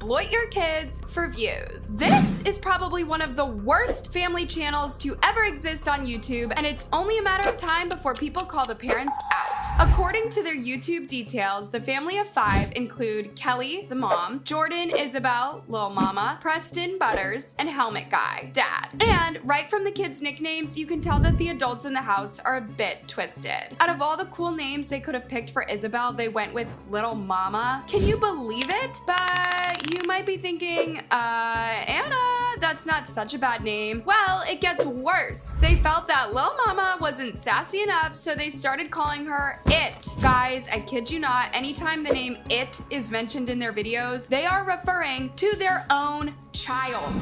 exploit your kids for views. This is probably one of the worst family channels to ever exist on YouTube, and it's only a matter of time before people call the parents out. According to their YouTube details, the family of 5 include Kelly, the mom, Jordan, Isabel, Lil Mama, Preston, Butters, and Helmet Guy, Dad. And right from the kids' nicknames, you can tell that the adults in the house are a bit twisted. Out of all the cool names they could have picked for Isabel, they went with Little Mama. Can you believe it? But you might be thinking, Anna, that's not such a bad name. Well, it gets worse. They felt that Lil Mama wasn't sassy enough, so they started calling her It. Guys, I kid you not, anytime the name It is mentioned in their videos, they are referring to their own child.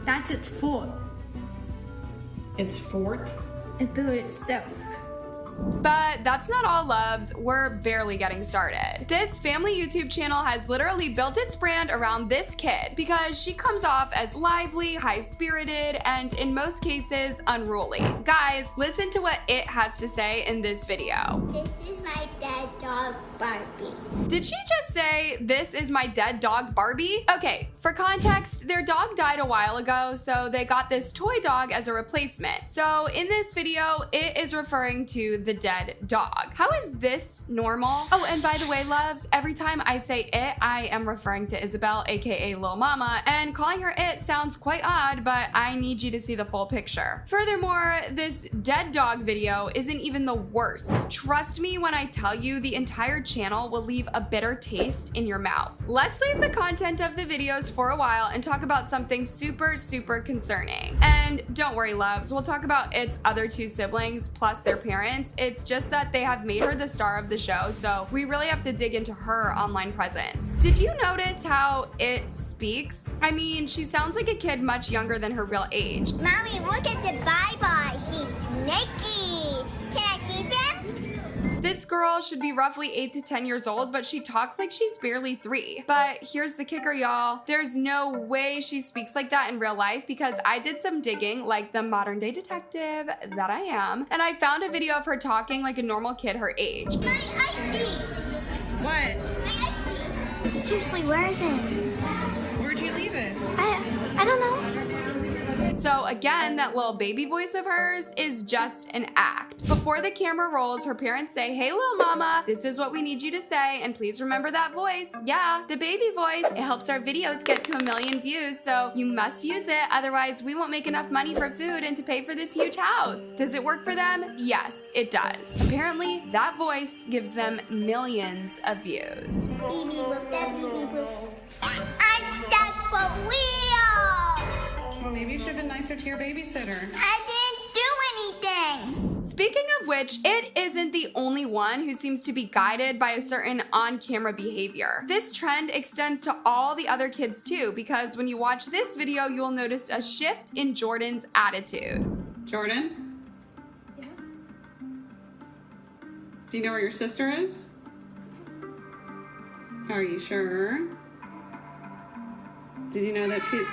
That's its fort. Its fort? It built itself. But that's not all, loves. We're barely getting started. This family YouTube channel has literally built its brand around this kid because she comes off as lively, high-spirited, and in most cases, unruly. Guys, listen to what It has to say in this video. This is my dead dog, Barbie. Did she just say, "This is my dead dog, Barbie"? Okay, for context, their dog died a while ago, so they got this toy dog as a replacement. So in this video, It is referring to the dead dog. How is this normal? Oh, and by the way, loves, every time I say It, I am referring to Isabel, aka Lil Mama, and calling her It sounds quite odd, but I need you to see the full picture. Furthermore, this dead dog video isn't even the worst. Trust me when I tell you the entire channel will leave a bitter taste in your mouth. Let's leave the content of the videos for a while and talk about something super concerning. And don't worry, loves, we'll talk about It's other 2 siblings plus their parents. It's just that they have made her the star of the show, so we really have to dig into her online presence. Did you notice how It speaks? I mean, she sounds like a kid much younger than her real age. Mommy, look at the Bible. He's Nicky. Can I keep him? This girl should be roughly 8 to 10 years old, but she talks like she's barely 3. But here's the kicker, y'all. There's no way she speaks like that in real life because I did some digging like the modern day detective that I am, and I found a video of her talking like a normal kid her age. My icy. What? My icy. Seriously, where is it? Where'd you leave it? I don't know. So again, that little baby voice of hers is just an act. Before the camera rolls, her parents say, "Hey, Lil Mama, this is what we need you to say, and please remember that voice." Yeah, the baby voice. It helps our videos get to 1 million views, so you must use it, otherwise we won't make enough money for food and to pay for this huge house. Does it work for them? Yes, it does. Apparently, that voice gives them millions of views. Baby boop, that baby boop. And that's for real. Well, maybe you should have been nicer to your babysitter. I didn't do anything. Speaking of which, It isn't the only one who seems to be guided by a certain on-camera behavior. This trend extends to all the other kids too, because when you watch this video, you'll notice a shift in Jordan's attitude. Jordan? Yeah? Do you know where your sister is? Are you sure? Did you know that she...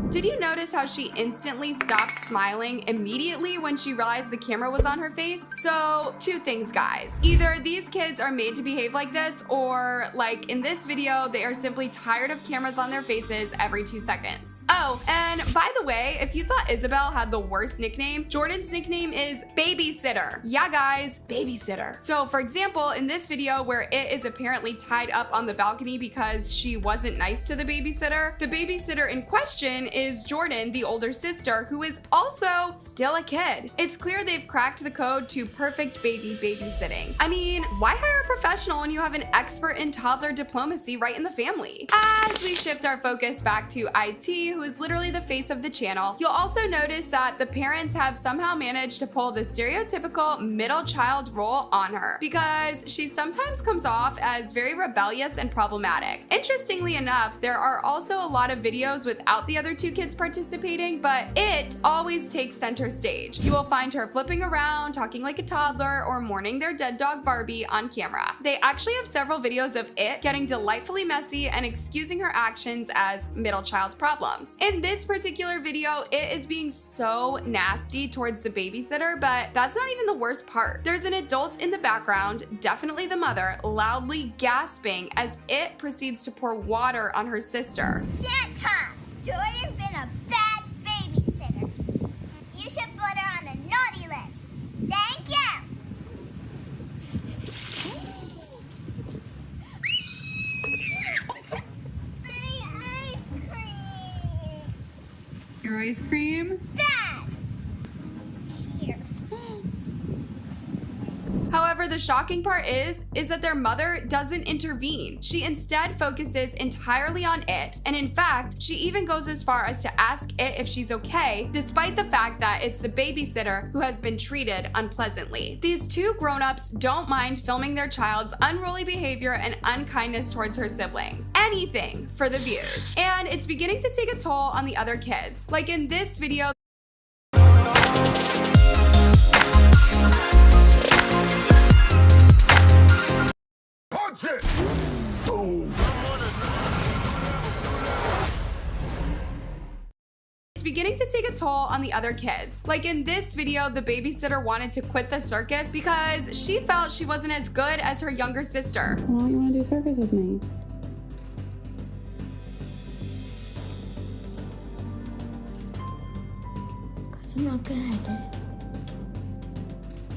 Did you notice how she instantly stopped smiling immediately when she realized the camera was on her face? So, 2 things, guys. Either these kids are made to behave like this, or like in this video, they are simply tired of cameras on their faces every 2 seconds. Oh, and by the way, if you thought Isabel had the worst nickname, Jordan's nickname is Babysitter. Yeah, guys, Babysitter. So, for example, in this video where It is apparently tied up on the balcony because she wasn't nice to the babysitter in question is Jordan, the older sister, who is also still a kid. It's clear they've cracked the code to perfect baby babysitting. I mean, why hire a professional when you have an expert in toddler diplomacy right in the family? As we shift our focus back to IT, who is literally the face of the channel, you'll also notice that the parents have somehow managed to pull the stereotypical middle child role on her because she sometimes comes off as very rebellious and problematic. Interestingly enough, there are also a lot of videos without the other 2 two kids participating, but it always takes center stage. You will find her flipping around, talking like a toddler, or mourning their dead dog Barbie on camera. They actually have several videos of it getting delightfully messy and excusing her actions as middle child problems. In this particular video, it is being so nasty towards the babysitter, but that's not even the worst part. There's an adult in the background, definitely the mother, loudly gasping as it proceeds to pour water on her sister. Santa, Jordan been a bad babysitter. You should put her on the naughty list. Thank you. My ice cream. Your ice cream? Bad. Here. However, the shocking part is that their mother doesn't intervene. She instead focuses entirely on it, and in fact, she even goes as far as to ask it if she's okay, despite the fact that it's the babysitter who has been treated unpleasantly. These two grown-ups don't mind filming their child's unruly behavior and unkindness towards her siblings. Anything for the views. And it's beginning to take a toll on the other kids. Like in this video, it's beginning to take a toll on the other kids. Like in this video, the babysitter wanted to quit the circus because she felt she wasn't as good as her younger sister. Why don't you want to do circus with me? Because I'm not good at it.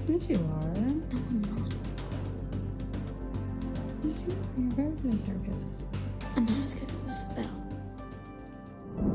Yes, you are. No, I'm not. Yes, you are. You're very good at circus. I'm not as good as Isabel.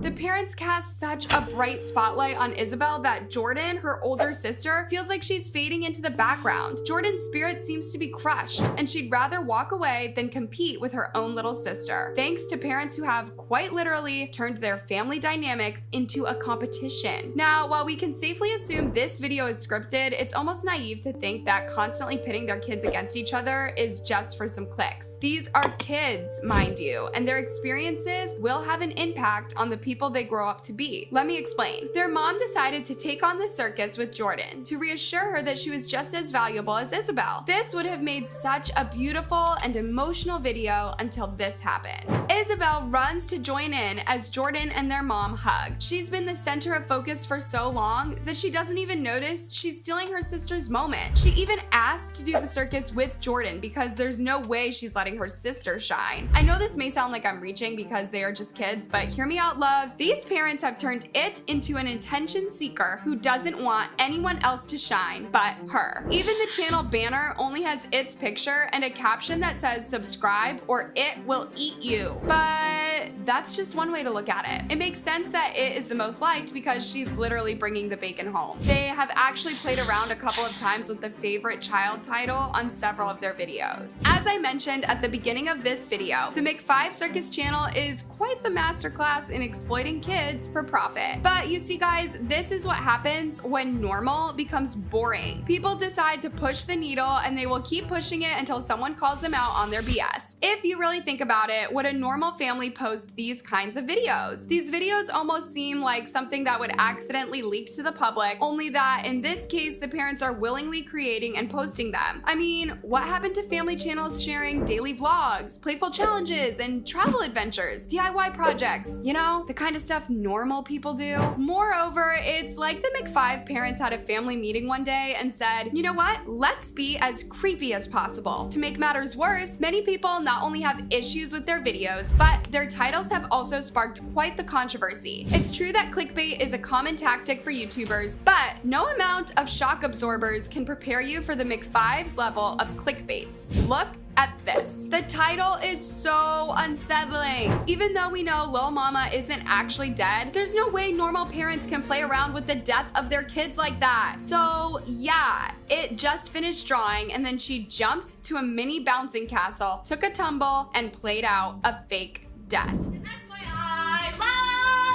The parents cast such a bright spotlight on Isabel that Jordan, her older sister, feels like she's fading into the background. Jordan's spirit seems to be crushed, and she'd rather walk away than compete with her own little sister, thanks to parents who have quite literally turned their family dynamics into a competition. Now, while we can safely assume this video is scripted, it's almost naive to think that constantly pitting their kids against each other is just for some clicks. These are kids, mind you, and their experiences will have an impact on the people they grow up to be. Let me explain. Their mom decided to take on the circus with Jordan to reassure her that she was just as valuable as Isabel. This would have made such a beautiful and emotional video until this happened. Isabel runs to join in as Jordan and their mom hug. She's been the center of focus for so long that she doesn't even notice she's stealing her sister's moment. She even asked to do the circus with Jordan because there's no way she's letting her sister shine. I know this may sound like I'm reaching because they are just kids, but hear me out, loves. These parents have turned it into an attention seeker who doesn't want anyone else to shine but her. Even the channel banner only has its picture and a caption that says subscribe or it will eat you. But that's just one way to look at it. It makes sense that it is the most liked because she's literally bringing the bacon home. They have actually played around a couple of times with the favorite child title on several of their videos. As I mentioned at the beginning of this video, the Mc5 Circus channel is quite the masterclass in exploiting kids for profit. But you see guys, this is what happens when normal becomes boring. People decide to push the needle and they will keep pushing it until someone calls them out on their BS. If you really think about it, would a normal family post these kinds of videos? These videos almost seem like something that would accidentally leak to the public, only that in this case, the parents are willingly creating and posting them. I mean, what happened to family channels sharing daily vlogs, playful challenges, and travel adventures, DIY projects, you know, the kind of stuff normal people do? Moreover, it's like the Mc5 parents had a family meeting one day and said, you know what, let's be as creepy as possible. To make matters worse, many people not only have issues with their videos, but their titles have also sparked quite the controversy. It's true that clickbait is a common tactic for YouTubers, but no amount of shock absorbers can prepare you for the Mc5's level of clickbaits. Look at this. The title is so unsettling. Even though we know Lil Mama isn't actually dead, there's no way normal parents can play around with the death of their kids like that. So yeah, it just finished drawing and then she jumped to a mini bouncing castle, took a tumble, and played out a fake death. And that's why I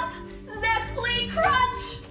love Nestle Crunch.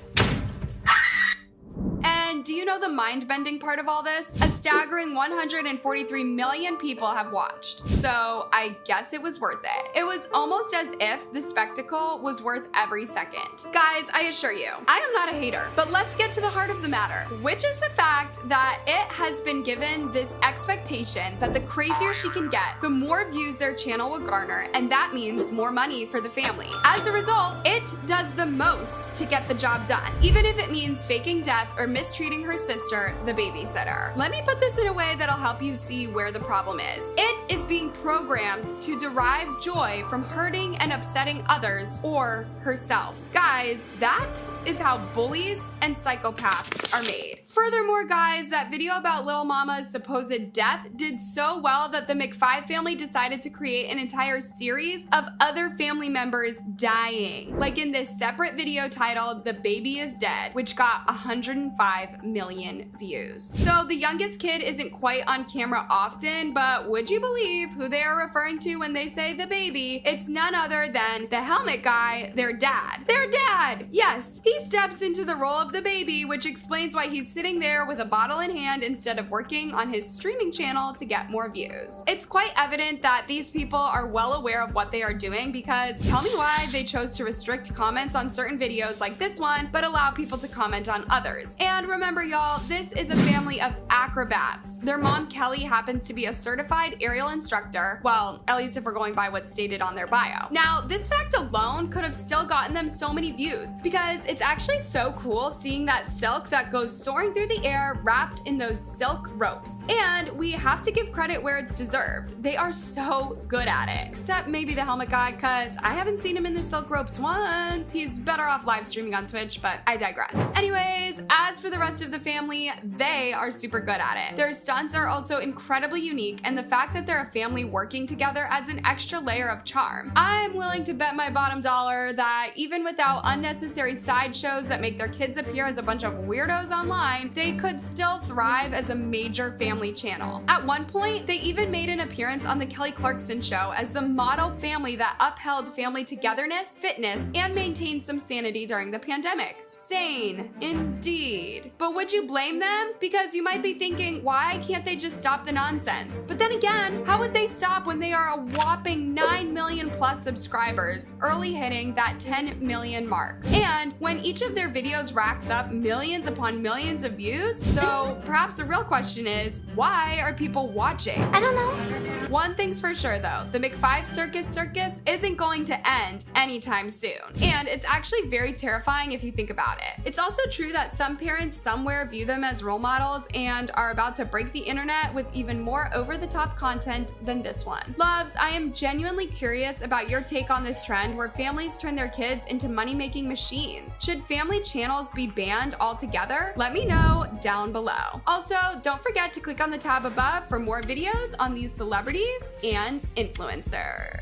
And And do you know the mind-bending part of all this? A staggering 143 million people have watched. So I guess it was worth it. It was almost as if the spectacle was worth every second. Guys, I assure you, I am not a hater, but let's get to the heart of the matter, which is the fact that it has been given this expectation that the crazier she can get, the more views their channel will garner, and that means more money for the family. As a result, it does the most to get the job done, even if it means faking death or mistreating her sister, the babysitter. Let me put this in a way that'll help you see where the problem is. It is being programmed to derive joy from hurting and upsetting others or herself. Guys, that is how bullies and psychopaths are made. Furthermore, guys, that video about Lil Mama's supposed death did so well that the McFive family decided to create an entire series of other family members dying, like in this separate video titled "The Baby is Dead," which got 105 million views. So the youngest kid isn't quite on camera often, but would you believe who they are referring to when they say the baby? It's none other than the helmet guy, their dad. Their dad! Yes, he steps into the role of the baby, which explains why he's sitting there with a bottle in hand instead of working on his streaming channel to get more views. It's quite evident that these people are well aware of what they are doing, because tell me why they chose to restrict comments on certain videos like this one, but allow people to comment on others. And remember, y'all, this is a family of acrobats. Their mom, Kelly, happens to be a certified aerial instructor, well, at least if we're going by what's stated on their bio. Now, this fact alone could have still gotten them so many views, because it's actually so cool seeing that silk that goes soaring through the air wrapped in those silk ropes. And we have to give credit where it's deserved. They are so good at it. Except maybe the helmet guy, cause I haven't seen him in the silk ropes once. He's better off live streaming on Twitch, but I digress. Anyways, as for the rest of the family, they are super good at it. Their stunts are also incredibly unique, and the fact that they're a family working together adds an extra layer of charm. I'm willing to bet my bottom dollar that even without unnecessary sideshows that make their kids appear as a bunch of weirdos online, they could still thrive as a major family channel. At one point, they even made an appearance on the Kelly Clarkson show as the model family that upheld family togetherness, fitness, and maintained some sanity during the pandemic. Sane, indeed. But would you blame them? Because you might be thinking, why can't they just stop the nonsense? But then again, how would they stop when they are a whopping 9 million plus subscribers, early hitting that 10 million mark? And when each of their videos racks up millions upon millions of views, so perhaps the real question is, why are people watching? I don't know. One thing's for sure though, the McFive circus isn't going to end anytime soon. And it's actually very terrifying if you think about it. It's also true that some parents somewhere view them as role models and are about to break the internet with even more over-the-top content than this one. Loves, I am genuinely curious about your take on this trend where families turn their kids into money-making machines. Should family channels be banned altogether? Let me know down below. Also, don't forget to click on the tab above for more videos on these celebrities and influencers.